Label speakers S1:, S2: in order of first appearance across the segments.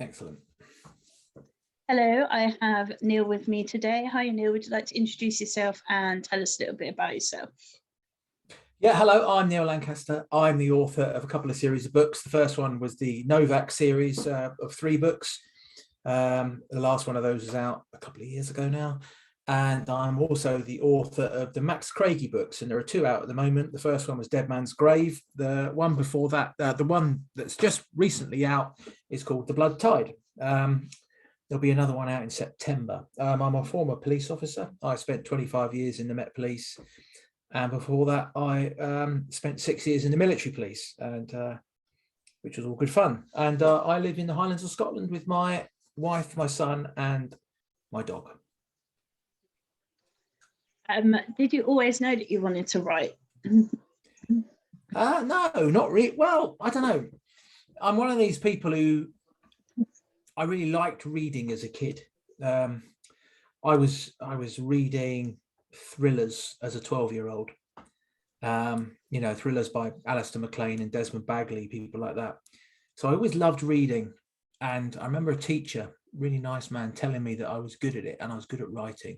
S1: Excellent.
S2: Hello, I have Neil with me today. Hi, Neil. Would you like to introduce yourself and tell us a little bit about yourself?
S1: Yeah, hello, I'm Neil Lancaster. I'm the author of a couple of series of books. The first one was the Novak series of 3 books. The last one of those is out a couple of years ago now. And I'm also the author of the Max Craigie books, and there are 2 out at the moment. The first one was Dead Man's Grave. The one before that, the one that's just recently out, is called The Blood Tide. There'll be another one out in September. I'm a former police officer. I spent 25 years in the Met Police. And before that, I spent 6 years in the military police, and which was all good fun. And I live in the Highlands of Scotland with my wife, my son, and my dog.
S2: Did you always know that you wanted to write?
S1: No, not really. Well, I don't know. I'm one of these people who I really liked reading as a kid. I was reading thrillers as a 12-year-old. You know, thrillers by Alistair MacLean and Desmond Bagley, people like that. So I always loved reading. And I remember a teacher, really nice man, telling me that I was good at it and I was good at writing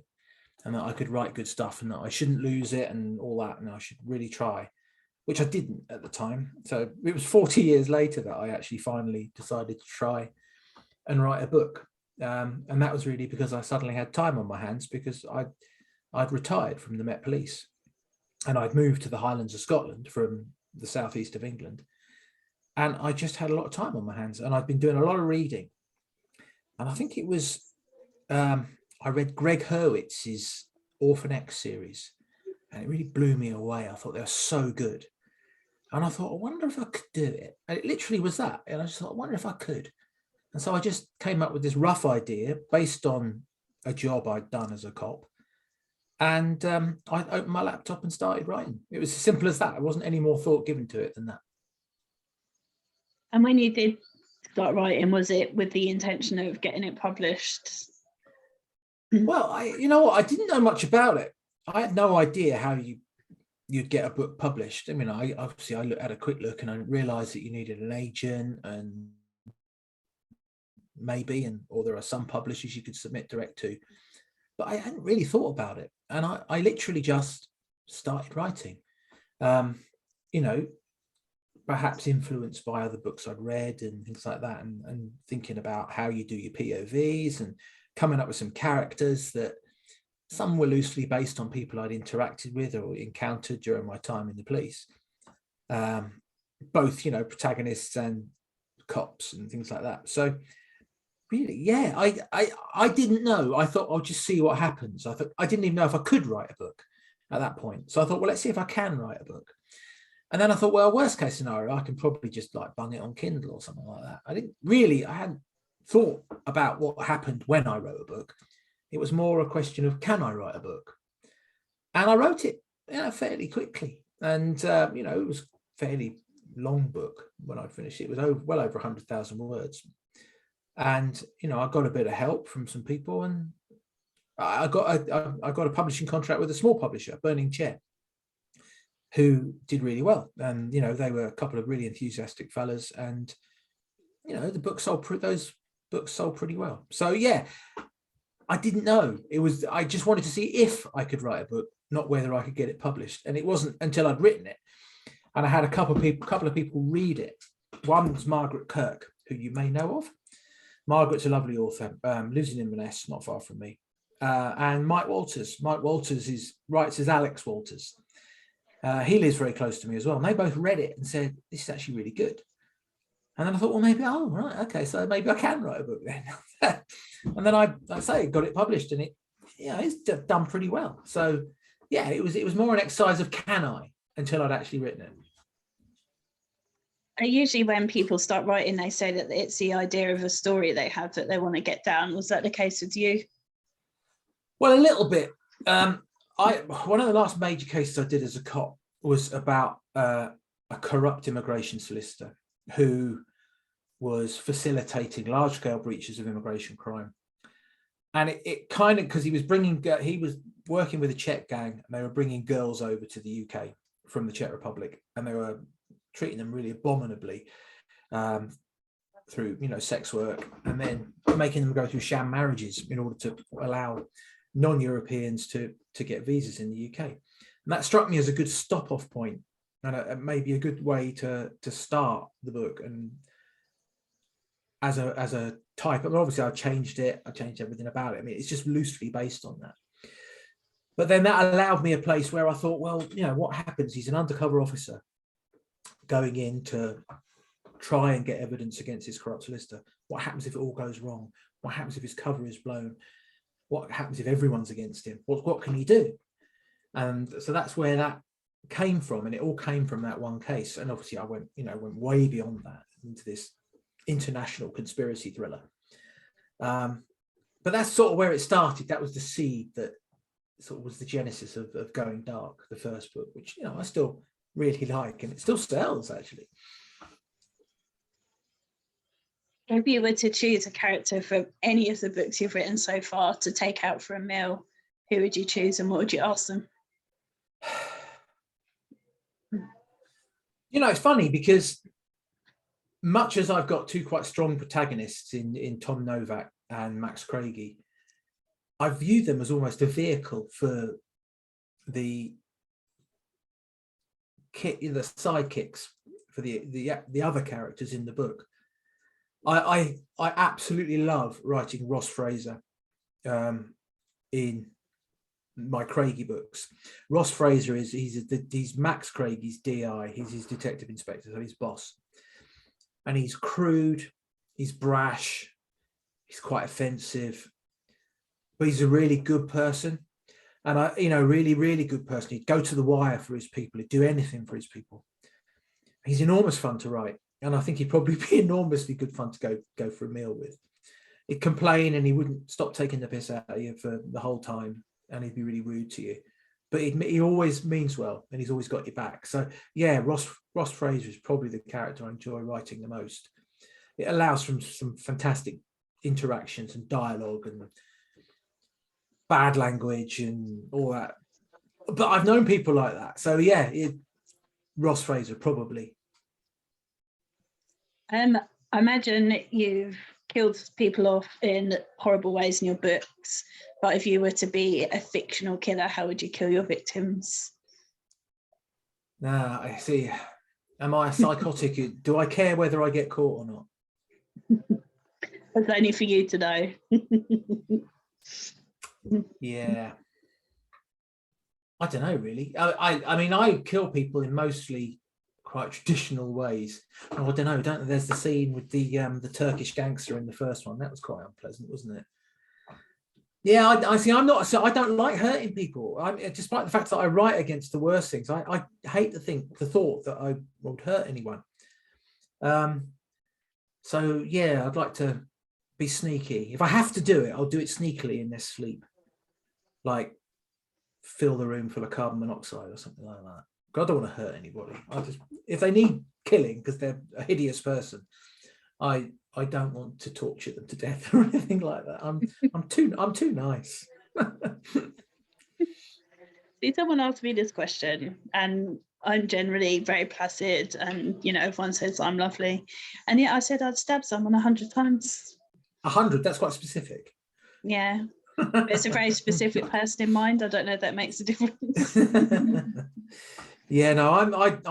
S1: and that I could write good stuff and that I shouldn't lose it and all that, and I should really try, which I didn't at the time. So it was 40 years later that I actually finally decided to try and write a book. And that was really because I suddenly had time on my hands, because I'd retired from the Met Police and I'd moved to the Highlands of Scotland from the southeast of England. And I just had a lot of time on my hands, and I'd been doing a lot of reading. And I think it was, I read Greg Hurwitz's Orphan X series, and it really blew me away. I thought they were so good. And I thought, I wonder if I could do it. And it literally was that. And I just thought, I wonder if I could. And so I just came up with this rough idea based on a job I'd done as a cop. And I opened my laptop and started writing. It was as simple as that. There wasn't any more thought given to it than that.
S2: And when you did start writing, was it with the intention of getting it published?
S1: Well, you know what? I didn't know much about it. I had no idea how you'd get a book published. I mean, I had a quick look and I realised that you needed an agent and or there are some publishers you could submit direct to, but I hadn't really thought about it. And I literally just started writing, you know, perhaps influenced by other books I'd read and things like that, and thinking about how you do your POVs and coming up with some characters that some were loosely based on people I'd interacted with or encountered during my time in the police, both, you know, protagonists and cops and things like that. So really, yeah, I didn't know. I thought I'll just see what happens. I didn't even know if I could write a book at that point. So I thought, well, let's see if I can write a book. And then I thought, well, worst case scenario, I can probably just like bung it on Kindle or something like that. I hadn't thought about what happened when I wrote a book. It was more a question of, can I write a book? And I wrote it, you know, fairly quickly. And, you know, it was a fairly long book when I finished it. It was well over 100,000 words. And, you know, I got a bit of help from some people, and I got a publishing contract with a small publisher, Burning Chair, who did really well. And, you know, they were a couple of really enthusiastic fellas, and, you know, those books sold pretty well. So, yeah, I didn't know. I just wanted to see if I could write a book, not whether I could get it published. And it wasn't until I'd written it and I had a couple of people read it. One was Margaret Kirk, who you may know of. Margaret's a lovely author, lives in Inverness, not far from me. And Mike Walters. Mike Walters writes as Alex Walters. He lives very close to me as well. And they both read it and said, this is actually really good. And then I thought, well, maybe, oh, right, okay, so maybe I can write a book then. And then I got it published, and it's done pretty well. So, yeah, it was more an exercise of can I, until I'd actually written it.
S2: Usually when people start writing, they say that it's the idea of a story they have that they want to get down. Was that the case with you?
S1: Well, a little bit. One of the last major cases I did as a cop was about a corrupt immigration solicitor who was facilitating large-scale breaches of immigration crime. And it kind of, because he was working with a Czech gang, and they were bringing girls over to the UK from the Czech Republic, and they were treating them really abominably. through, sex work, and then making them go through sham marriages in order to allow non-Europeans to get visas in the UK. And that struck me as a good stop-off point, and maybe a good way to start the book. And as a type, obviously I changed everything about it. I mean, it's just loosely based on that. But then that allowed me a place where I thought, well, what happens? He's an undercover officer going in to try and get evidence against his corrupt solicitor. What happens if it all goes wrong? What happens if his cover is blown? What happens if everyone's against him? What can he do? And so that's where that came from, and it all came from that one case. And obviously I went way beyond that into this international conspiracy thriller. But that's sort of where it started. That was the seed that sort of was the genesis of Going Dark, the first book, which I still really like, and it still sells actually.
S2: If you were to choose a character for any of the books you've written so far to take out for a meal, who would you choose and what would you ask them?
S1: It's funny because much as I've got two quite strong protagonists in Tom Novak and Max Craigie, I view them as almost a vehicle for the sidekicks, for the other characters in the book. I absolutely love writing Ross Fraser in my Craigie books. Ross Fraser he's Max Craigie's DI. He's his detective inspector, so his boss, and he's crude, he's brash, he's quite offensive, but he's a really good person. And really, really good person. He'd go to the wire for his people. He'd do anything for his people. He's enormous fun to write. And I think he'd probably be enormously good fun to go for a meal with. He'd complain and he wouldn't stop taking the piss out of you for the whole time. And he'd be really rude to you. But he always means well, and he's always got your back. So yeah, Ross Fraser is probably the character I enjoy writing the most. It allows for some fantastic interactions and dialogue and bad language and all that. But I've known people like that. So yeah, Ross Fraser probably.
S2: I imagine you've killed people off in horrible ways in your books, but if you were to be a fictional killer, how would you kill your victims?
S1: I see. Am I a psychotic? Do I care whether I get caught or not?
S2: That's only for you to know.
S1: Yeah. I don't know, really. I mean, I kill people in mostly quite traditional ways. Oh, I don't know. There's the scene with the Turkish gangster in the first one. That was quite unpleasant, wasn't it? Yeah, I see. I don't like hurting people. Despite the fact that I write against the worst things, I hate the thought that I would hurt anyone. So yeah, I'd like to be sneaky. If I have to do it, I'll do it sneakily in their sleep, like fill the room full of carbon monoxide or something like that. I don't want to hurt anybody. If they need killing because they're a hideous person, I don't want to torture them to death or anything like that. I'm too nice.
S2: See, someone asked me this question, and I'm generally very placid, and everyone says I'm lovely, and yet I said I'd stab someone 100 times.
S1: 100? That's quite specific.
S2: Yeah, it's a very specific person in mind. I don't know if that makes a difference.
S1: Yeah, no, I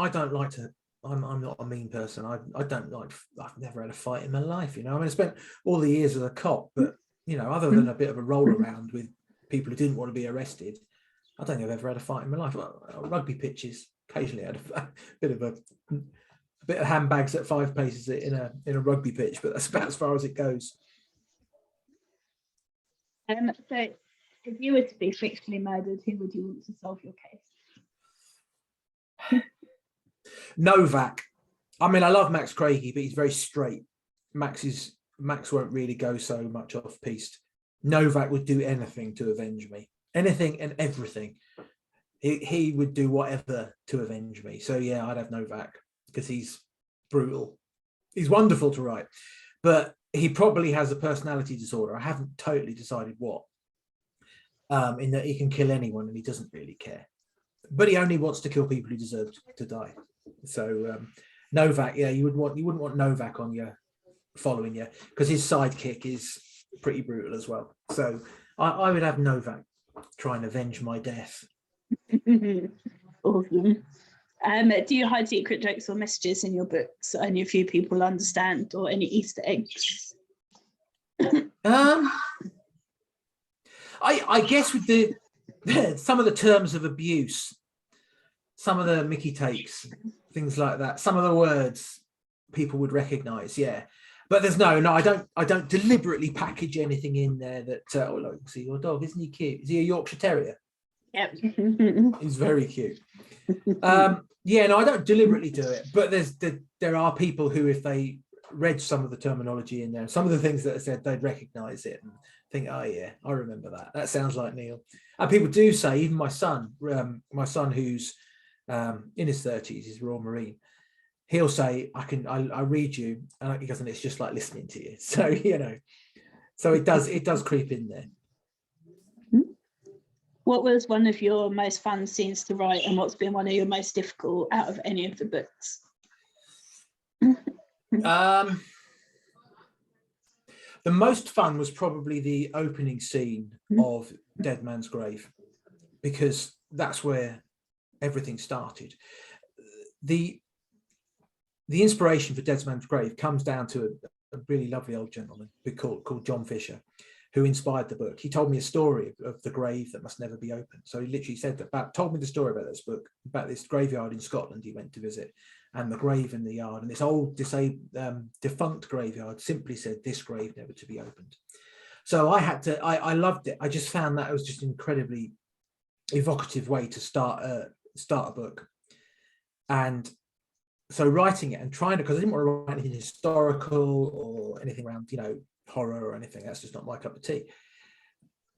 S1: don't like to. I'm not a mean person. I don't like. I've never had a fight in my life. I mean, I spent all the years as a cop, but other than a bit of a roll around with people who didn't want to be arrested, I don't think I've ever had a fight in my life. Rugby pitches occasionally had a bit of handbags at 5 paces in a rugby pitch, but that's about as far as it goes.
S2: So, if you were to be fictionally murdered, who would you want to solve your case?
S1: Novak. I mean, I love Max Craigie, but he's very straight. Max won't really go so much off piste. Novak would do anything to avenge me, anything and everything. He would do whatever to avenge me. So yeah, I'd have Novak because he's brutal. He's wonderful to write, but he probably has a personality disorder. I haven't totally decided what. In that he can kill anyone and he doesn't really care, but he only wants to kill people who deserve to die. So Novak, yeah, you wouldn't want Novak on your following you, because his sidekick is pretty brutal as well. So I would have Novak try and avenge my death.
S2: Awesome. Do you hide secret jokes or messages in your books only a few people understand, or any Easter eggs?
S1: I guess with the some of the terms of abuse, some of the Mickey takes, things like that, some of the words people would recognize, yeah. But there's no, I don't deliberately package anything in there that oh look, see your dog, isn't he cute? Is he a Yorkshire Terrier?
S2: Yep.
S1: He's very cute. Yeah, no, I don't deliberately do it, but there are people who, if they read some of the terminology in there, some of the things that are said, they'd recognize it and think, oh yeah, I remember that. That sounds like Neil. And people do say, even my son who's in his 30s, he's Royal Marine, he'll say, I read you, and he goes, and it's just like listening to you. So, you know, so it does creep in there.
S2: What was one of your most fun scenes to write, and what's been one of your most difficult out of any of the books?
S1: The most fun was probably the opening scene of Dead Man's Grave, because that's where everything started. The inspiration for Dead Man's Grave comes down to a really lovely old gentleman called John Fisher, who inspired the book. He told me a story of the grave that must never be opened. So he literally said told me the story about this book, about this graveyard in Scotland he went to visit, and the grave in the yard, and this old defunct graveyard simply said, "This grave never to be opened." So I loved it. I just found that it was just an incredibly evocative way to start a book. And so writing it and trying to, because I didn't want to write anything historical or anything around, you know, horror or anything. That's just not my cup of tea.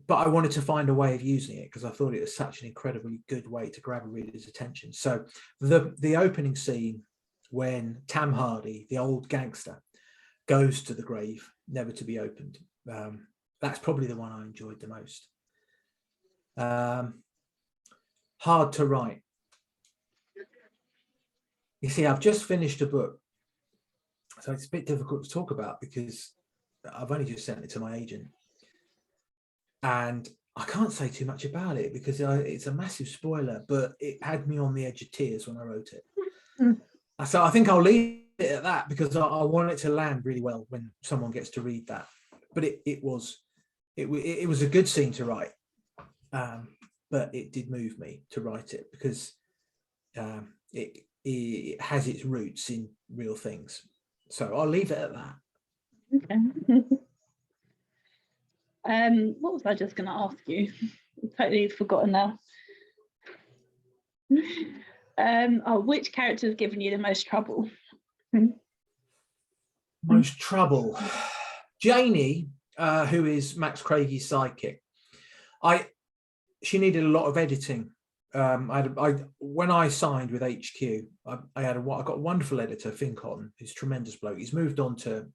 S1: But I wanted to find a way of using it because I thought it was such an incredibly good way to grab a reader's attention. So the opening scene, when Tam Hardy, the old gangster, goes to the grave never to be opened, that's probably the one I enjoyed the most. Hard to write. You see, I've just finished a book, so it's a bit difficult to talk about because I've only just sent it to my agent, and I can't say too much about it because it's a massive spoiler, but it had me on the edge of tears when I wrote it. So I think I'll leave it at that because I want it to land really well when someone gets to read that. But it was a good scene to write, but it did move me to write it because it has its roots in real things. So I'll leave it at that.
S2: Okay. What was I just going to ask you? Totally forgotten now. Which character has given you the most trouble?
S1: Most trouble. Janie, who is Max Craigie's sidekick. She needed a lot of editing. When I signed with HQ, I got a wonderful editor, Finn Cotton, who's a tremendous bloke. He's moved on to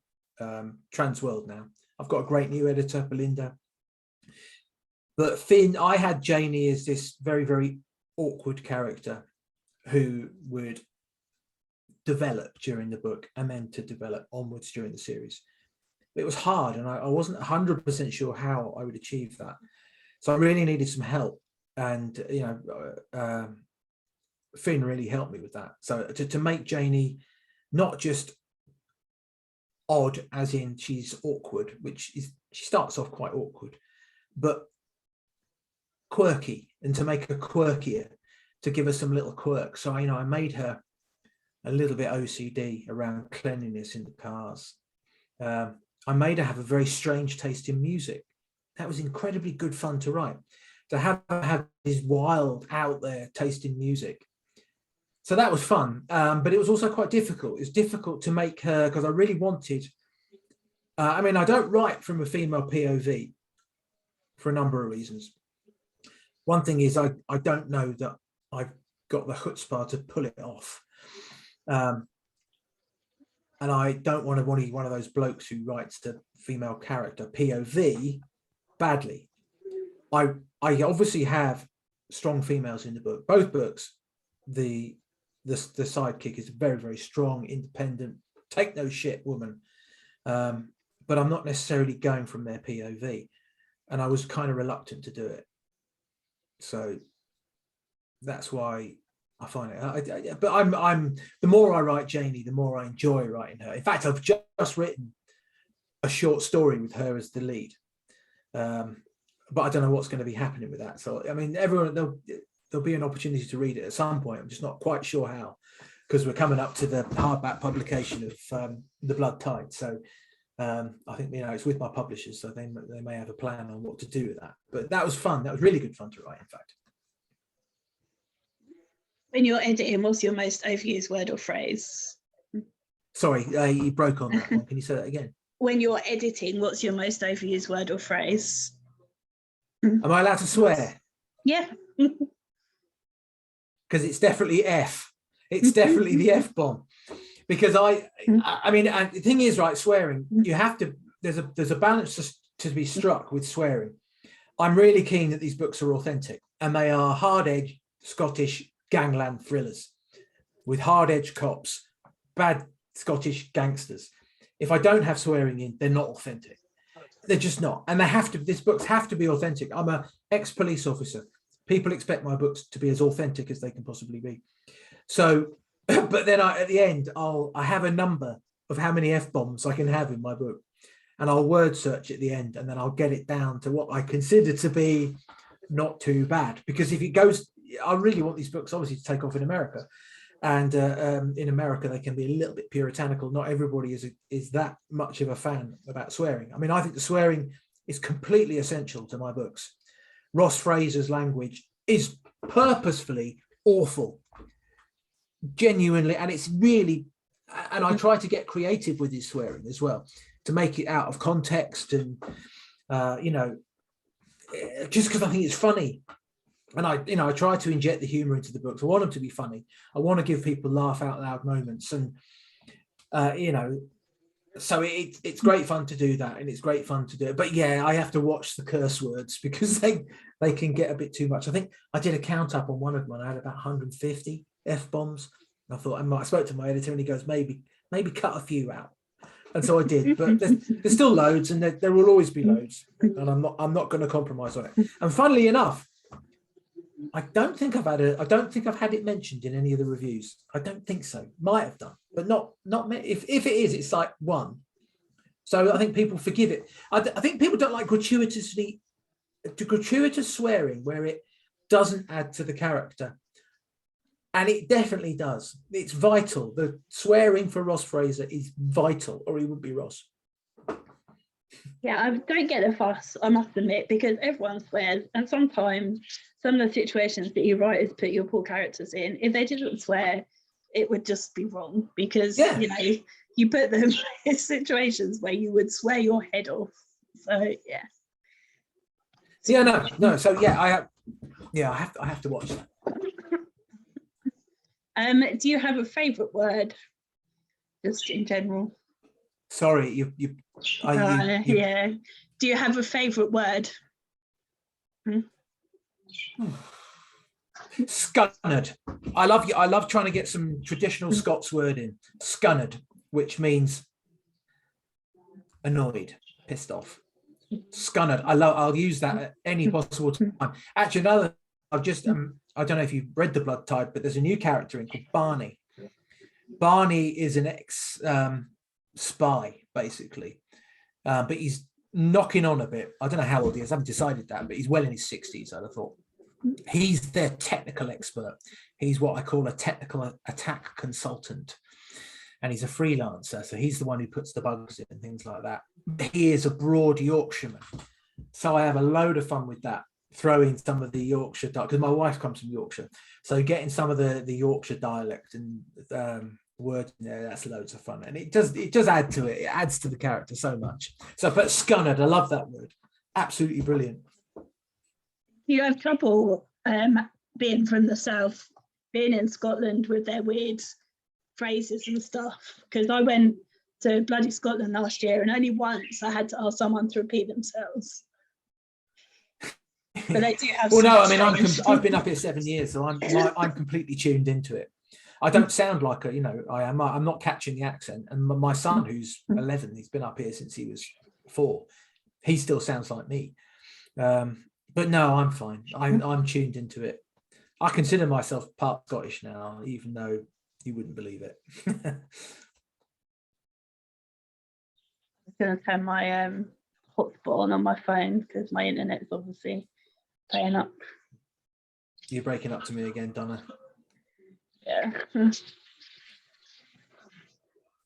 S1: Transworld now. I've got a great new editor, Belinda. But Finn, I had Janie as this very, very awkward character who would develop during the book and then to develop onwards during the series. It was hard, and I wasn't 100% sure how I would achieve that. So I really needed some help. And, you know, Finn really helped me with that. So to make Janie not just odd, as in she's awkward, she starts off quite awkward, but quirky, and to make her quirkier, to give her some little quirks. So, you know, I made her a little bit OCD around cleanliness in the cars. I made her have a very strange taste in music. That was incredibly good fun to write, to have her have this wild, out there taste in music. So that was fun, but it was also quite difficult. It was difficult to make her, because I really wanted, I mean, I don't write from a female POV for a number of reasons. One thing is I don't know that I've got the chutzpah to pull it off. And I don't want to be one of those blokes who writes the female character POV badly. I obviously have strong females in the book. Both books, the sidekick is a very, very strong, independent, take no shit woman but I'm not necessarily going from their POV, and I was kind of reluctant to do it. So that's why I find it. But I'm the more I write Janie, the more I enjoy writing her. In fact, I've just written a short story with her as the lead, but I don't know what's going to be happening with that. So I mean, everyone there'll be an opportunity to read it at some point. I'm just not quite sure how, because we're coming up to the hardback publication of The Blood Tide. So I think, you know, it's with my publishers, so they may have a plan on what to do with that. But that was fun. That was really good fun to write, in fact.
S2: When you're editing, what's your most overused word or phrase?
S1: Sorry, you broke on that one. Can you say that again?
S2: When you're editing, what's your most overused word or phrase?
S1: Am I allowed to swear?
S2: Yeah.
S1: Because it's definitely F. It's definitely the F bomb. Because I mean, and the thing is, right, swearing, you have to, there's a balance to be struck with swearing. I'm really keen that these books are authentic, and they are hard-edged Scottish gangland thrillers with hard-edged cops, bad Scottish gangsters. If I don't have swearing in, they're not authentic. They're just not. And they have to, these books have to be authentic. I'm an ex-police officer. People expect my books to be as authentic as they can possibly be. So, but then at the end, I have a number of how many F-bombs I can have in my book, and I'll word search at the end, and then I'll get it down to what I consider to be not too bad. Because if it goes, I really want these books obviously to take off in America, and in America they can be a little bit puritanical. Not everybody is that much of a fan about swearing. I mean, I think the swearing is completely essential to my books. Ross Fraser's language is purposefully awful, genuinely, and it's really, and I try to get creative with his swearing as well, to make it out of context, and you know, just because I think it's funny. And I try to inject the humor into the books. I want them to be funny. I want to give people laugh out loud moments, and you know, so it's great fun to do that, and it's great fun to do it. But yeah, I have to watch the curse words because they can get a bit too much. I think I did a count up on one of them. I had about 150 F-bombs. I thought I spoke to my editor, and he goes, maybe cut a few out. And so I did, but there's still loads, and there will always be loads, and I'm not going to compromise on it. And funnily enough, I don't think I've had it mentioned in any of the reviews. I don't think so. Might have done, but not many. If it is, it's like one. So I think people forgive it. I think people don't like gratuitous swearing where it doesn't add to the character, and it definitely does. It's vital. The swearing for Ross Fraser is vital, or he wouldn't be Ross.
S2: Yeah, I don't get the fuss, I must admit, because everyone swears, and sometimes some of the situations that you writers put your poor characters in, if they didn't swear, it would just be wrong, because you know, you put them in situations where you would swear your head off. So
S1: No. So I have to watch that.
S2: Do you have a favourite word, just in general?
S1: Sorry,
S2: yeah. Do you have a favourite word?
S1: Scunnered. I love trying to get some traditional Scots word in. Scunnered, which means annoyed, pissed off. Scunnered. I'll use that at any possible time. Actually, I've just I don't know if you've read The Blood Tide, but there's a new character in called Barney. Barney is an ex spy, basically, but he's knocking on a bit. I don't know how old he is. I haven't decided that, but he's well in his 60s. I'd have thought. He's their technical expert. He's what I call a technical attack consultant, and he's a freelancer. So he's the one who puts the bugs in and things like that. He is a broad Yorkshireman, so I have a load of fun with that. Throwing some of the Yorkshire, because my wife comes from Yorkshire, so getting some of the Yorkshire dialect and words in there, that's loads of fun, and it does add to it. It adds to the character so much. So, but scunnered, I love that word. Absolutely brilliant.
S2: You have trouble being from the south, being in Scotland with their weird phrases and stuff, because I went to bloody Scotland last year, and only once I had to ask someone to repeat themselves. But they do have.
S1: Well, no, I mean, I've been up here 7 years, so I'm completely tuned into it. I don't sound like a, I'm not catching the accent. And my son, who's 11, he's been up here since he was 4. He still sounds like me. But no, I'm fine. I'm tuned into it. I consider myself part Scottish now, even though you wouldn't believe it.
S2: I'm going to turn my hotspot on my phone because my internet's obviously playing up.
S1: You're breaking up to me again, Donna.
S2: Yeah.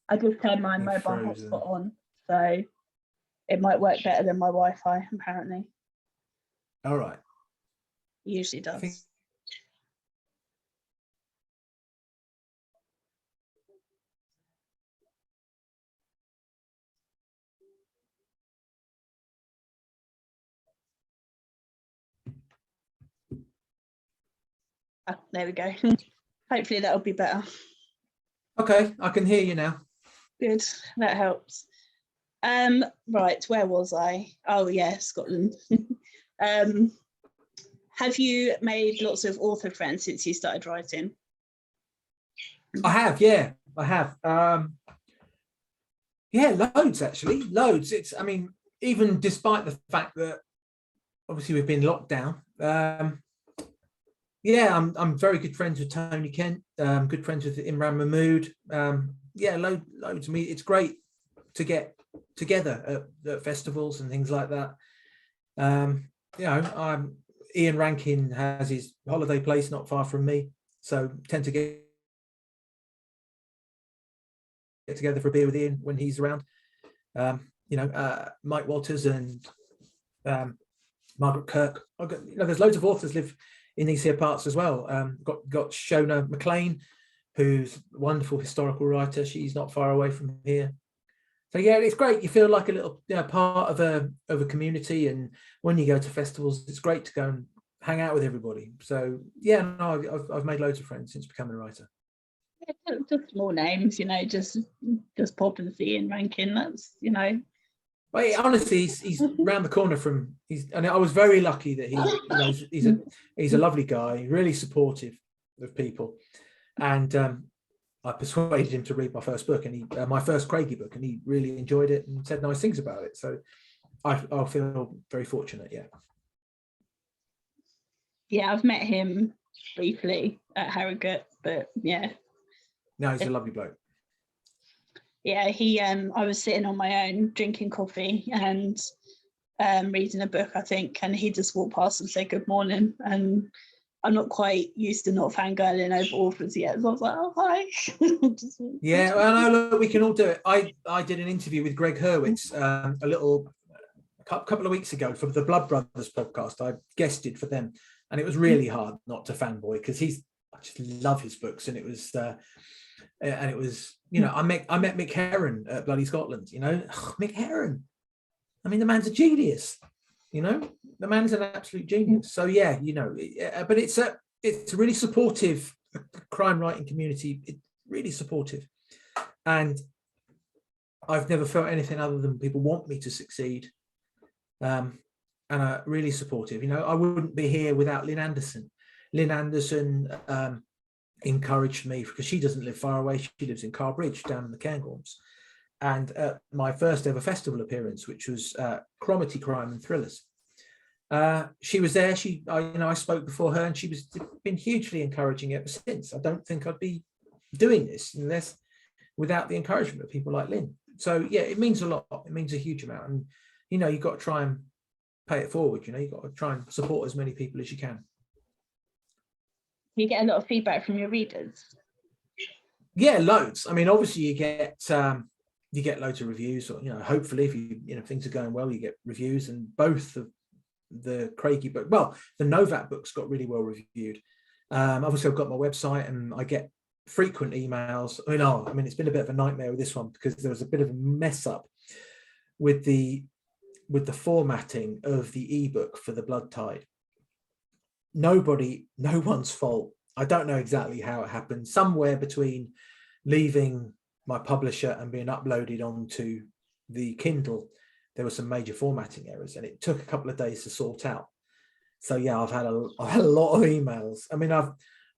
S2: I just turned my
S1: You're
S2: mobile
S1: frozen.
S2: hotspot on, so it might work better than my Wi-Fi, apparently.
S1: All right.
S2: It usually does. Oh, there we go. Hopefully that'll be better.
S1: Okay, I can hear you now.
S2: Good, that helps. Right, where was I? Oh yeah, Scotland. Have you made lots of author friends since you started writing?
S1: I have, yeah, I have. Yeah, loads actually, loads. Even despite the fact that obviously we've been locked down. Yeah, I'm very good friends with Tony Kent. Good friends with Imran Mahmood. Yeah, loads. I mean, it's great to get together at festivals and things like that. Ian Rankin has his holiday place not far from me, so tend to get together for a beer with Ian when he's around. Mike Walters and Margaret Kirk. There's loads of authors live in these here parts as well. Got Shona McLean, who's a wonderful historical writer. She's not far away from here. So yeah, it's great. You feel like a little part of a community, and when you go to festivals, it's great to go and hang out with everybody. So yeah, no, I've made loads of friends since becoming a writer.
S2: Yeah, just small names, just pop and see in Rankin. That's
S1: Well, honestly, he's round the corner from. And I was very lucky that he's a lovely guy, really supportive of people, and I persuaded him to read my first book, and my first Craigie book, and he really enjoyed it and said nice things about it. So I feel very fortunate. Yeah.
S2: Yeah, I've met him briefly at Harrogate, but yeah.
S1: No, he's a lovely bloke.
S2: Yeah, I was sitting on my own drinking coffee and reading a book, I think, and he just walked past and said good morning. And I'm not quite used to not fangirling over authors yet, so I was like, oh hi.
S1: Yeah, well, no, look, we can all do it. I did an interview with Greg Hurwitz a couple of weeks ago for the Blood Brothers podcast. I guested for them, and it was really hard not to fanboy because I just love his books, and it was I met Mick Herron at Bloody Scotland. Mick Herron. I mean, the man's a genius. The man's an absolute genius. So yeah, but it's a really supportive crime writing community. It's really supportive, and I've never felt anything other than people want me to succeed, and are really supportive. I wouldn't be here without Lynn Anderson. Lynn Anderson encouraged me because she doesn't live far away. She lives in Carbridge down in the Cairngorms. And my first ever festival appearance, which was Cromarty Crime and Thrillers, she was there. I spoke before her, and she's been hugely encouraging ever since. I don't think I'd be doing this unless without the encouragement of people like Lynn. So yeah, it means a lot. It means a huge amount, and you've got to try and pay it forward. You've got to try and support as many people as you can.
S2: You get a lot of feedback from your readers.
S1: Yeah, loads. I mean, obviously you get loads of reviews, or hopefully if things are going well, you get reviews. And both the Craigie book, well, the Novat books got really well reviewed. Obviously I've got my website, and I get frequent emails. I mean, it's been a bit of a nightmare with this one because there was a bit of a mess up with the formatting of the ebook for the Blood Tide. No one's fault. I don't know exactly how it happened. Somewhere between leaving my publisher and being uploaded onto the Kindle, there were some major formatting errors, and it took a couple of days to sort out. So yeah, I've had a lot of emails. I mean, I've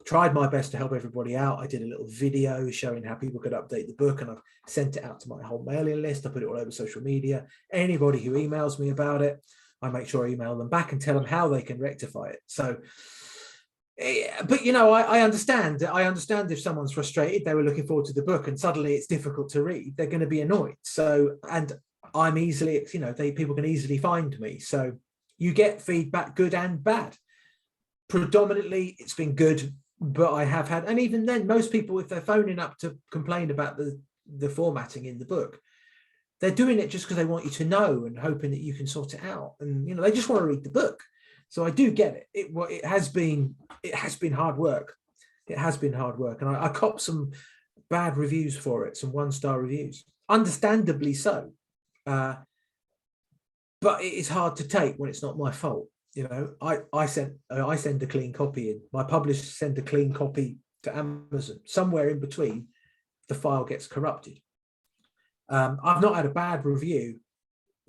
S1: tried my best to help everybody out. I did a little video showing how people could update the book, and I've sent it out to my whole mailing list. I put it all over social media. Anybody who emails me about it, I make sure I email them back and tell them how they can rectify it. So, but you know, I understand. I understand if someone's frustrated, they were looking forward to the book, and suddenly it's difficult to read. They're going to be annoyed. So, and I'm easily, you know, people can easily find me. So you get feedback, good and bad. Predominantly, it's been good, but I have had, and even then, most people, if they're phoning up to complain about the formatting in the book, they're doing it just because they want you to know and hoping that you can sort it out. And, you know, they just want to read the book. So I do get it. It has been hard work. It has been hard work. And I copped some bad reviews for it, some 1-star reviews, understandably so. But it is hard to take when it's not my fault. You know, I send a clean copy in. My publisher send a clean copy to Amazon. Somewhere in between, the file gets corrupted. I've not had a bad review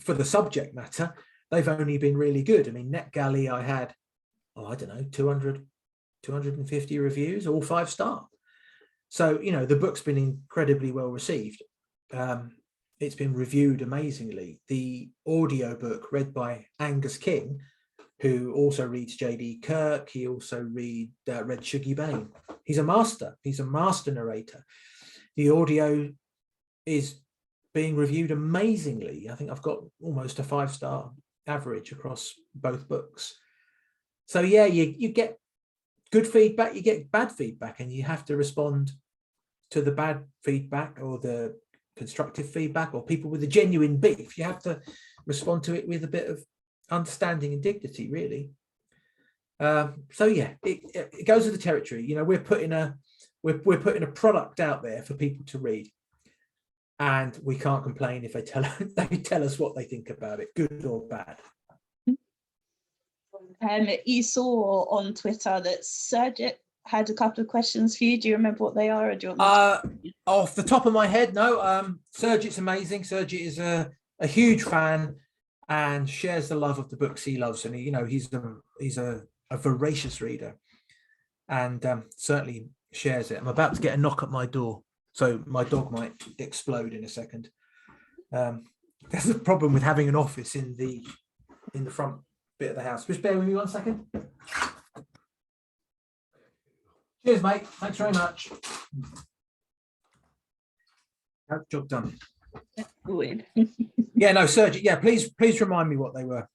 S1: for the subject matter. They've only been really good. I mean, NetGalley, I had, I don't know, 250 reviews, all 5-star. So, you know, the book's been incredibly well received. It's been reviewed amazingly. The audio book read by Angus King, who also reads J.D. Kirk. He also read Shuggie Bain. He's a master narrator. The audio is being reviewed amazingly. I think I've got almost a 5-star average across both books. So yeah, you get good feedback, you get bad feedback, and you have to respond to the bad feedback or the constructive feedback, or people with a genuine beef. You have to respond to it with a bit of understanding and dignity, really. So yeah, it goes with the territory. You know, we're putting a product out there for people to read, and we can't complain if they tell us what they think about it, good or bad.
S2: You saw on Twitter that Serge had a couple of questions for you. Do you remember what they are, or do you want me to...
S1: Off the top of my head, no. Serge's amazing. Serge is a huge fan and shares the love of the books he loves, and he's a voracious reader, and certainly shares it. I'm about to get a knock at my door, so my dog might explode in a second. There's a problem with having an office in the front bit of the house. Just bear with me 1 second. Cheers, mate. Thanks very much. Job done.
S2: Weird.
S1: Yeah, no, Serge. Yeah, please remind me what they were.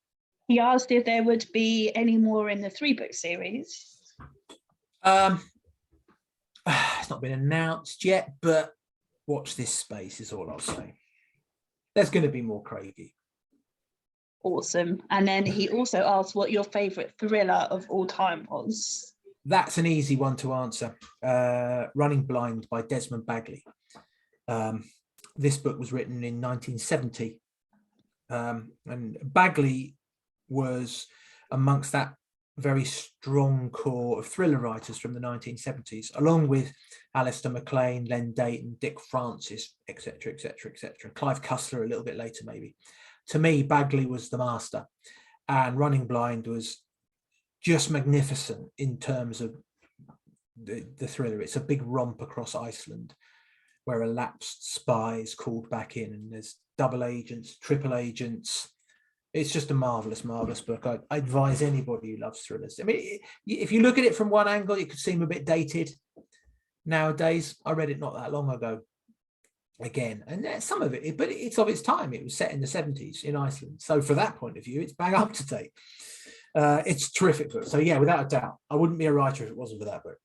S2: He asked if there would be any more in the 3-book series.
S1: It's not been announced yet, but watch this space is all I'll say. There's going to be more Craigie.
S2: Awesome. And then he also asked what your favourite thriller of all time was.
S1: That's an easy one to answer. Running Blind by Desmond Bagley. This book was written in 1970. And Bagley was amongst that very strong core of thriller writers from the 1970s, along with Alistair MacLean, Len Deighton, Dick Francis, etc., etc., etc. Clive Cussler a little bit later, maybe. To me, Bagley was the master, and Running Blind was just magnificent in terms of the thriller. It's a big romp across Iceland, where a lapsed spy is called back in, and there's double agents, triple agents. It's just a marvelous, marvelous book. I advise anybody who loves thrillers. I mean, if you look at it from one angle, it could seem a bit dated nowadays. I read it not that long ago again, and some of it, but it's of its time. It was set in the 70s in Iceland. So for that point of view, it's bang up to date. It's a terrific book. So yeah, without a doubt, I wouldn't be a writer if it wasn't for that book.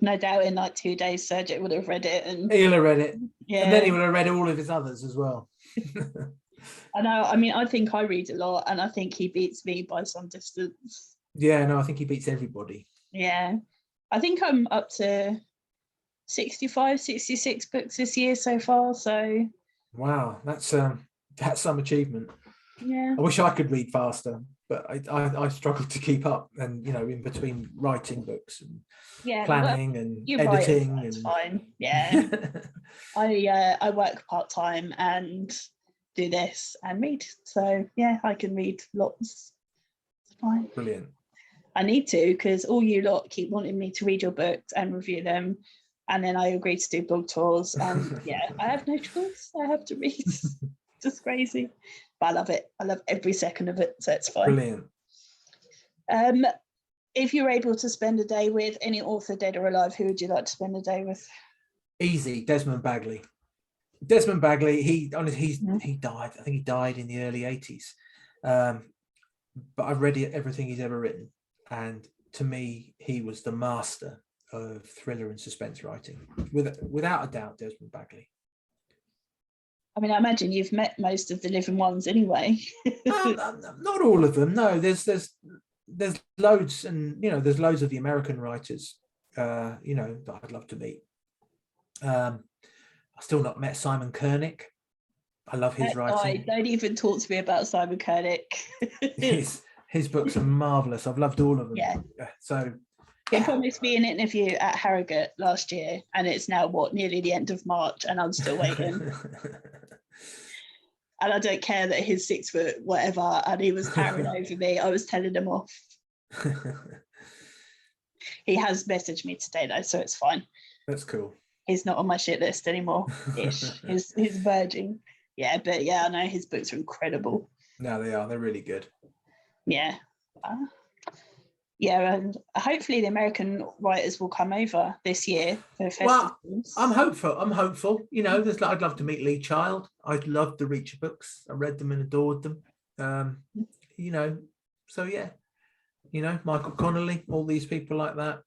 S2: No doubt in like 2 days, Serge would have read it. And
S1: he'll have read it.
S2: Yeah.
S1: And then he would have read all of his others as well.
S2: I know. I mean, I think I read a lot, and I think he beats me by some distance.
S1: Yeah, no, I think he beats everybody.
S2: Yeah. I think I'm up to 65, 66 books this year so far. So
S1: wow, that's some achievement.
S2: Yeah.
S1: I wish I could read faster, but I struggle to keep up, and in between writing books and planning and editing.
S2: It's fine. Yeah. I work part-time and do this and read. So yeah, I can read lots. It's fine.
S1: Brilliant.
S2: I need to, because all you lot keep wanting me to read your books and review them. And then I agree to do blog tours. And yeah, I have no choice. I have to read. Just crazy. But I love it. I love every second of it. So it's fine.
S1: Brilliant.
S2: If you're able to spend a day with any author, dead or alive, who would you like to spend a day with?
S1: Easy, Desmond Bagley. Desmond Bagley, he died. I think he died in the early 80s. But I've read everything he's ever written, and to me, he was the master of thriller and suspense writing, without a doubt. Desmond Bagley.
S2: I mean, I imagine you've met most of the living ones anyway.
S1: Not all of them. No, there's loads, and there's loads of the American writers, that I'd love to meet. I've still not met Simon Koenig. I love his writing.
S2: Don't even talk to me about Simon Koenig.
S1: his books are marvelous. I've loved all of them.
S2: Yeah.
S1: So
S2: he promised me an interview at Harrogate last year, and it's now nearly the end of March, and I'm still waiting. And I don't care that he's 6 foot whatever, and he was towering over me. I was telling him off. He has messaged me today though, so it's fine.
S1: That's cool.
S2: He's not on my shit list anymore. Ish. He's verging. Yeah, but yeah, I know his books are incredible.
S1: No, they are. They're really good.
S2: Yeah. Yeah, and hopefully the American writers will come over this year for festivals.
S1: Well, I'm hopeful. I'd love to meet Lee Child. I'd love the Reacher books. I read them and adored them. So yeah. Michael Connolly, all these people like that.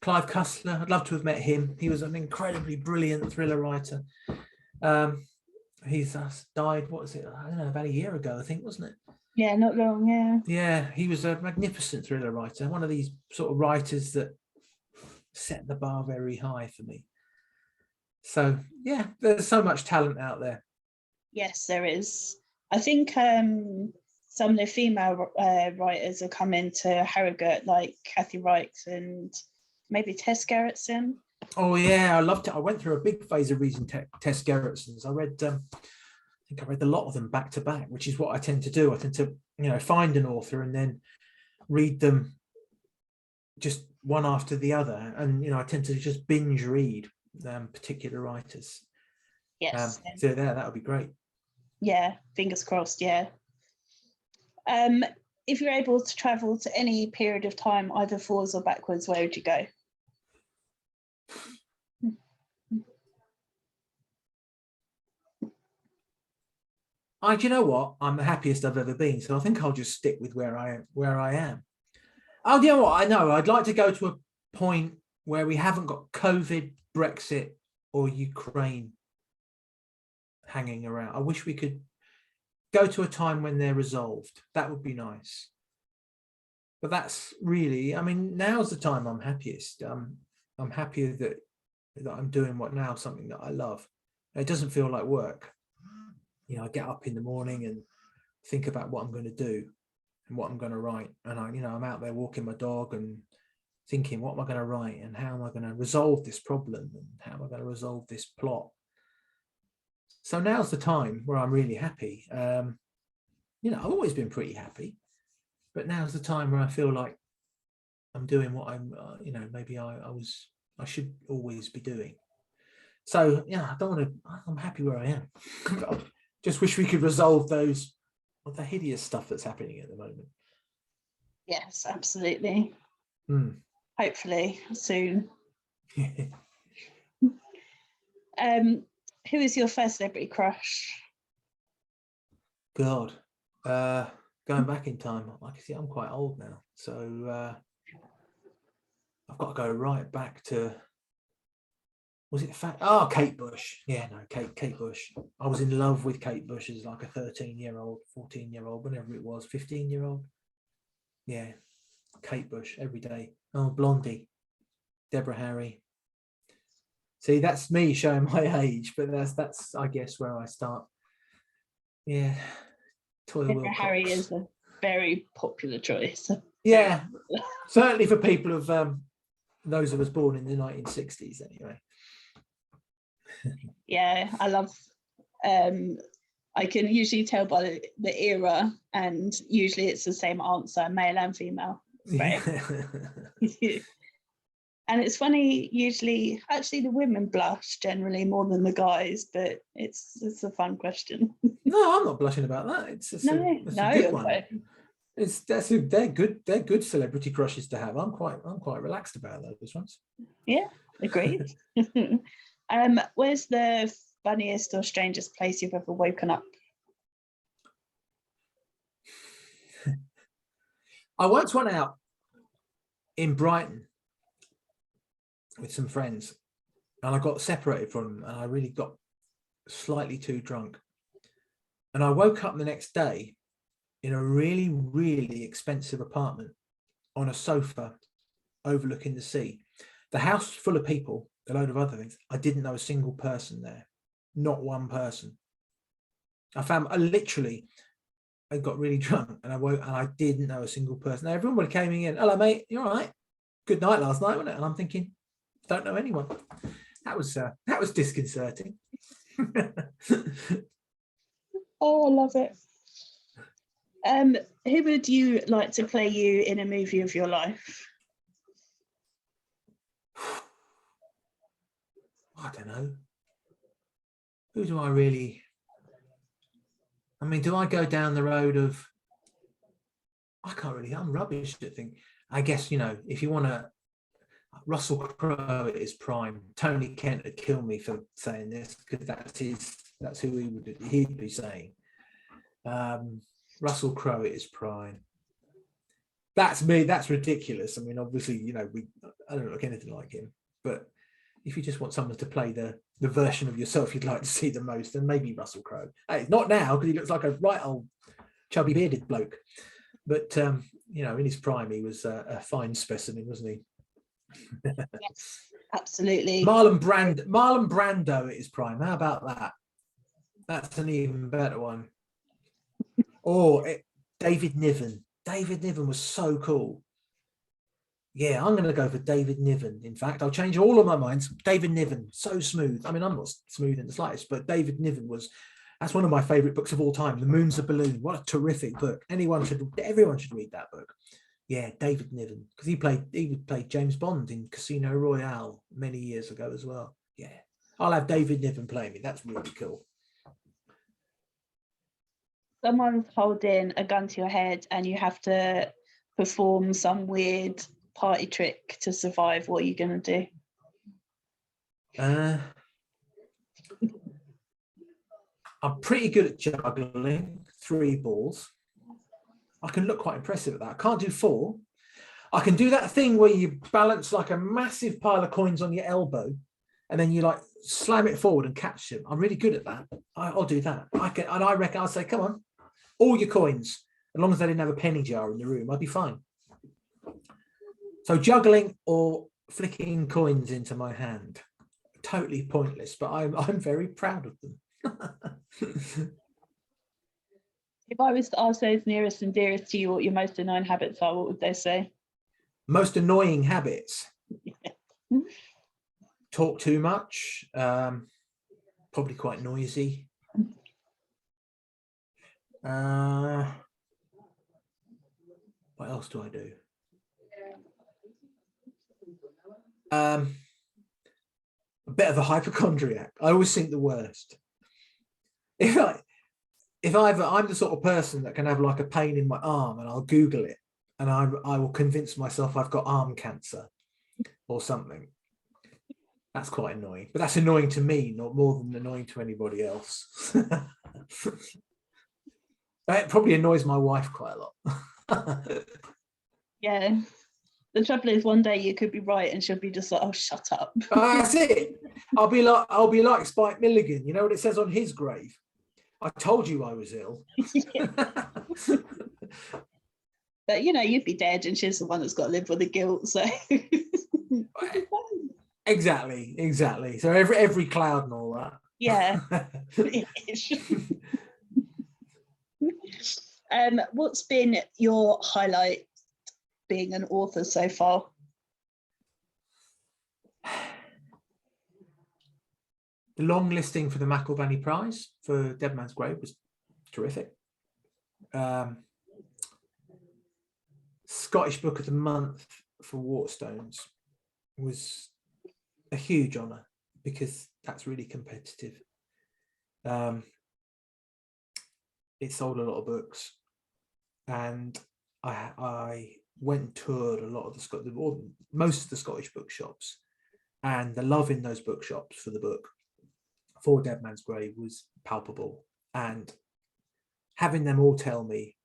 S1: Clive Cussler, I'd love to have met him. He was an incredibly brilliant thriller writer. He's died, what was it? I don't know, about a year ago, I think, wasn't it?
S2: Yeah, not long, yeah.
S1: Yeah, he was a magnificent thriller writer, one of these sort of writers that set the bar very high for me. So, yeah, there's so much talent out there.
S2: Yes, there is. I think some of the female writers are coming to Harrogate, like Kathy Reichs and maybe Tess Gerritsen.
S1: Oh yeah, I loved it. I went through a big phase of reading Tess Gerritsen's. I think I read a lot of them back to back, which is what I tend to do. I tend to, find an author and then read them just one after the other. And, I tend to just binge read particular writers.
S2: Yes.
S1: So that would be great.
S2: Yeah, fingers crossed, yeah. If you're able to travel to any period of time, either forwards or backwards, where would you go?
S1: Do you know what? I'm the happiest I've ever been, so I think I'll just stick with where I am. Oh, you know what? I know. I'd like to go to a point where we haven't got COVID, Brexit, or Ukraine hanging around. I wish we could go to a time when they're resolved. That would be nice. But that's really, now's the time I'm happiest. I'm happier that I'm doing something that I love. It doesn't feel like work. I get up in the morning and think about what I'm going to do and what I'm going to write. And I'm out there walking my dog and thinking, what am I going to write and how am I going to resolve this problem and how am I going to resolve this plot? So now's the time where I'm really happy. I've always been pretty happy, but now's the time where I feel like I'm doing what I'm, maybe I should always be doing. So yeah, I'm happy where I am. Just wish we could resolve the hideous stuff that's happening at the moment.
S2: Yes, absolutely. Hopefully soon. Who is your first celebrity crush?
S1: God, going back in time, like I see, I'm quite old now, so I've got to go right back to. Was it Kate Bush? Yeah, no, Kate Bush. I was in love with Kate Bush as like a 13-year-old, 14-year-old, whatever it was, 15-year-old. Yeah, Kate Bush every day. Oh, Blondie, Deborah Harry. See, that's me showing my age, but that's I guess where I start. Yeah,
S2: Deborah Harry is a very popular choice.
S1: Yeah, certainly for people of those of us born in the 1960s, anyway.
S2: Yeah, I love. I can usually tell by the era, and usually it's the same answer, male and female. Right.
S1: Yeah.
S2: And it's funny, usually, actually, the women blush generally more than the guys, but it's a fun question.
S1: No, I'm not blushing about that. It's
S2: No,
S1: a good one.
S2: okay.
S1: They're good celebrity crushes to have. I'm quite relaxed about those ones.
S2: Yeah, agreed. Where's the funniest or strangest place you've ever woken up?
S1: I once went out in Brighton with some friends, and I got separated from them, and I really got slightly too drunk. And I woke up the next day in a really, really expensive apartment on a sofa overlooking the sea. The house was full of people, a load of other things. I didn't know a single person there, not one person. I got really drunk and I woke and I didn't know a single person. Everyone came in, hello mate, you all right? Good night last night, wasn't it? And I'm thinking, don't know anyone. That was disconcerting.
S2: Oh, I love it. Who would you like to play you in a movie of your life?
S1: I don't know. Who do I really? I mean, do I go down the road of? I can't really. I'm rubbish at things. I guess, if you want to, Russell Crowe at his prime. Tony Kent would kill me for saying this because that's who he'd be saying. Russell Crowe at his prime. That's me. That's ridiculous. I mean, obviously, I don't look anything like him. But if you just want someone to play the version of yourself you'd like to see the most, then maybe Russell Crowe. Hey, not now because he looks like a right old chubby bearded bloke. But in his prime, he was a fine specimen, wasn't he?
S2: Yes, absolutely.
S1: Marlon Brando at his prime. How about that? That's an even better one. Or David Niven. David Niven was so cool. Yeah, I'm going to go for David Niven. In fact, I'll change all of my minds. David Niven, so smooth. I mean, I'm not smooth in the slightest, but David Niven that's one of my favorite books of all time. The Moon's a Balloon. What a terrific book. Everyone should read that book. Yeah, David Niven, because he played James Bond in Casino Royale many years ago as well. Yeah, I'll have David Niven play me. That's really cool.
S2: Someone's holding a gun to your head and you have to perform some weird party trick to survive. What are you going to do?
S1: I'm pretty good at juggling 3 balls. I can look quite impressive at that. I can't do 4. I can do that thing where you balance like a massive pile of coins on your elbow and then you like slam it forward and catch them. I'm really good at that. I'll do that. I reckon I'll say, come on, all your coins. As long as I didn't have a penny jar in the room, I'd be fine. So juggling or flicking coins into my hand, totally pointless, but I'm very proud of them.
S2: If I was to ask those nearest and dearest to you what your most annoying habits are, what would they say?
S1: Most annoying habits? Talk too much, probably quite noisy. What else do I do? A bit of a hypochondriac. I always think the worst. I'm the sort of person that can have like a pain in my arm and I'll Google it and I will convince myself I've got arm cancer or something. That's quite annoying, but that's annoying to me, not more than annoying to anybody else. It probably annoys my wife quite a lot.
S2: Yeah. The trouble is one day you could be right and she'll be just like, oh, shut up.
S1: That's it. I'll be like Spike Milligan. You know what it says on his grave? I told you I was ill.
S2: But you'd be dead and she's the one that's got to live with the guilt. So
S1: exactly. So every cloud and all that.
S2: Yeah. What's been your highlight being an author so far?
S1: The long listing for the McIlvanney Prize for Dead Man's Grave was terrific. Scottish Book of the Month for Waterstones was a huge honour, because that's really competitive. It sold a lot of books, and I went and toured a lot of most of the Scottish bookshops, and the love in those bookshops for the book For Dead Man's Grave was palpable. And having them all tell me,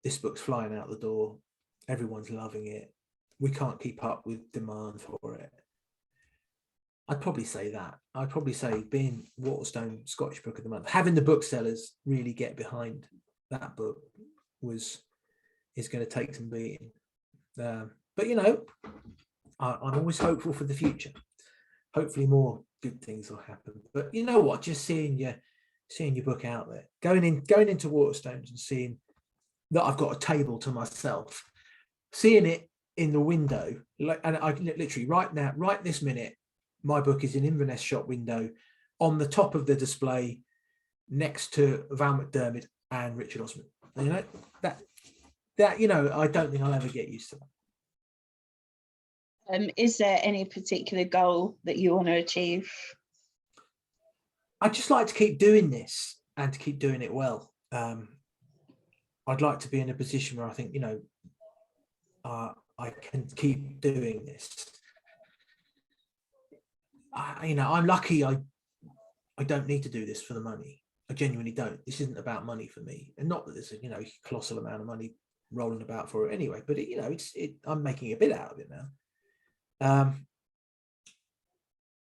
S1: this book's flying out the door, everyone's loving it, we can't keep up with demand for it, I'd probably say that. I'd probably say being Waterstone Scottish Book of the Month, having the booksellers really get behind that book is going to take some beating. But you know, I'm always hopeful for the future. Hopefully more good things will happen. But you know what? Just seeing your book out there, going into Waterstones and seeing that I've got a table to myself, seeing it in the window, like, and I literally right now, right this minute, my book is in Inverness shop window on the top of the display next to Val McDermid and Richard Osman. And, you know, that, you know, I don't think I'll ever get used to that.
S2: Is there any particular goal that you want to achieve?
S1: I'd just like to keep doing this and to keep doing it well. I'd like to be in a position where I think, you know, I can keep doing this. You know, I'm lucky. I don't need to do this for the money. I genuinely don't. This isn't about money for me, and not that there's a, you know, colossal amount of money rolling about for it anyway. But you know, I'm making a bit out of it now.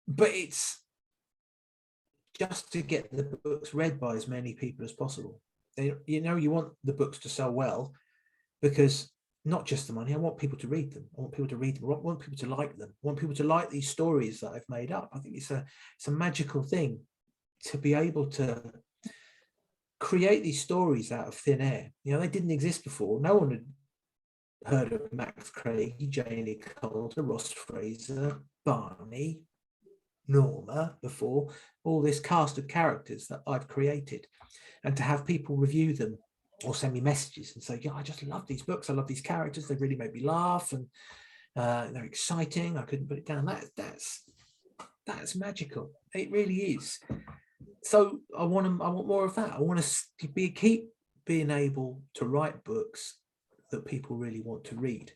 S1: But it's just to get the books read by as many people as possible. You know, you want the books to sell well, because not just the money. I want people to read them. I want people to read them. I want people to like them. I want people to like these stories that I've made up. I think it's a magical thing to be able to create these stories out of thin air. You know, they didn't exist before. No one had heard of Max Craigie, Janie Coulter, Ross Fraser, Barney, Norma before, all this cast of characters that I've created, and to have people review them or send me messages and say, yeah, I just love these books. I love these characters. They really made me laugh, and they're exciting. I couldn't put it down. That's magical. It really is. So I want more of that. I want to keep being able to write books that people really want to read.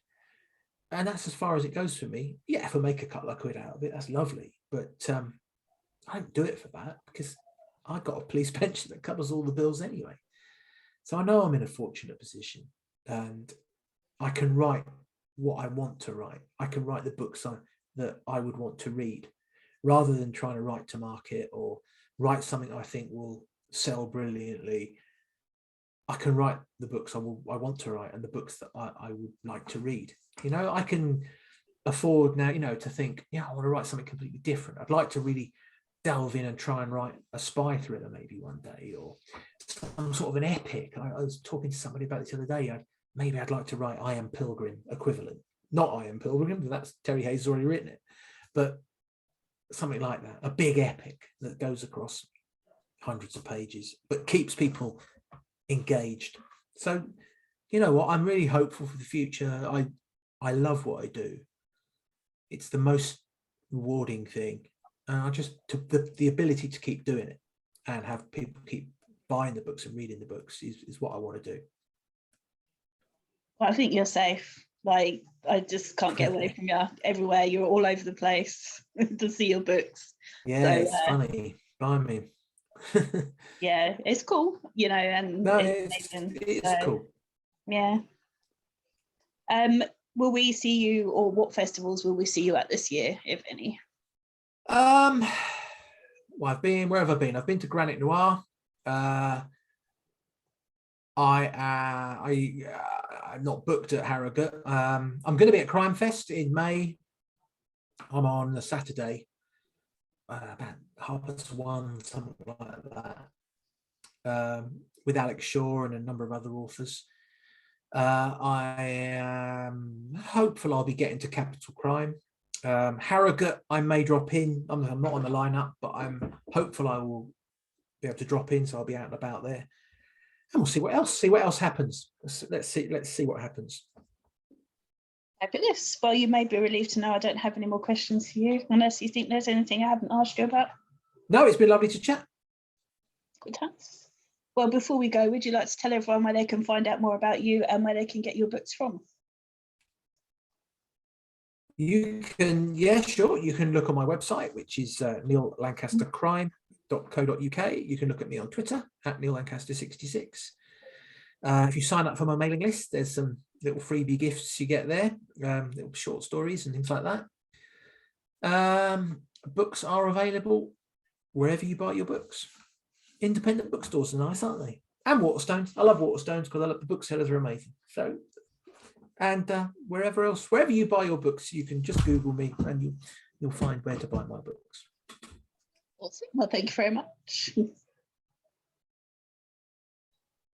S1: And that's as far as it goes for me. Yeah, if I make a couple of quid out of it, that's lovely. But I don't do it for that, because I got a police pension that covers all the bills anyway. So I know I'm in a fortunate position, and I can write what I want to write. I can write the books that I would want to read, rather than trying to write to market or write something I think will sell brilliantly. I can write the books I want to write, and the books that I would like to read. You know, I can afford now, you know, to think, yeah, I want to write something completely different. I'd like to really delve in and try and write a spy thriller maybe one day, or some sort of an epic. I was talking to somebody about it the other day. Maybe I'd like to write I Am Pilgrim equivalent. Not I Am Pilgrim, but that's Terry Hayes has already written it. But something like that, a big epic that goes across hundreds of pages, but keeps people engaged. So, you know what, I'm really hopeful for the future. I love what I do. It's the most rewarding thing. And I just took the ability to keep doing it and have people keep buying the books and reading the books is what I want to do.
S2: Well, I think you're safe. Like, I just can't get away from you. Everywhere, you're all over the place to see your books.
S1: Yeah, so, it's funny. Blimey.
S2: Yeah, it's cool, you know, and
S1: no, it's so, cool.
S2: Yeah. Will we see you, or what festivals will we see you at this year, if any?
S1: Well, where have I been? I've been to Granite Noir. I'm not booked at Harrogate. I'm going to be at Crime Fest in May. I'm on a Saturday, about 1:30, something like that, with Alex Shaw and a number of other authors. I am hopeful I'll be getting to Capital Crime. Harrogate, I may drop in. I'm not on the lineup, but I'm hopeful I will be able to drop in, so I'll be out and about there. And we'll see what else happens. Let's see what happens.
S2: Fabulous. Well, you may be relieved to know I don't have any more questions for you, unless you think there's anything I haven't asked you about.
S1: No, it's been lovely to chat.
S2: Good times. Well, before we go, would you like to tell everyone where they can find out more about you and where they can get your books from?
S1: You can, yeah, sure. You can look on my website, which is neillancastercrime.co.uk. You can look at me on Twitter at neillancaster66. If you sign up for my mailing list, there's some little freebie gifts you get there, little short stories and things like that. Books are available wherever you buy your books. Independent bookstores are nice, aren't they? And Waterstones. I love Waterstones because I love the booksellers are amazing. So, and wherever you buy your books, you can just Google me and you'll find where to buy my books.
S2: Awesome. Well, thank you very much.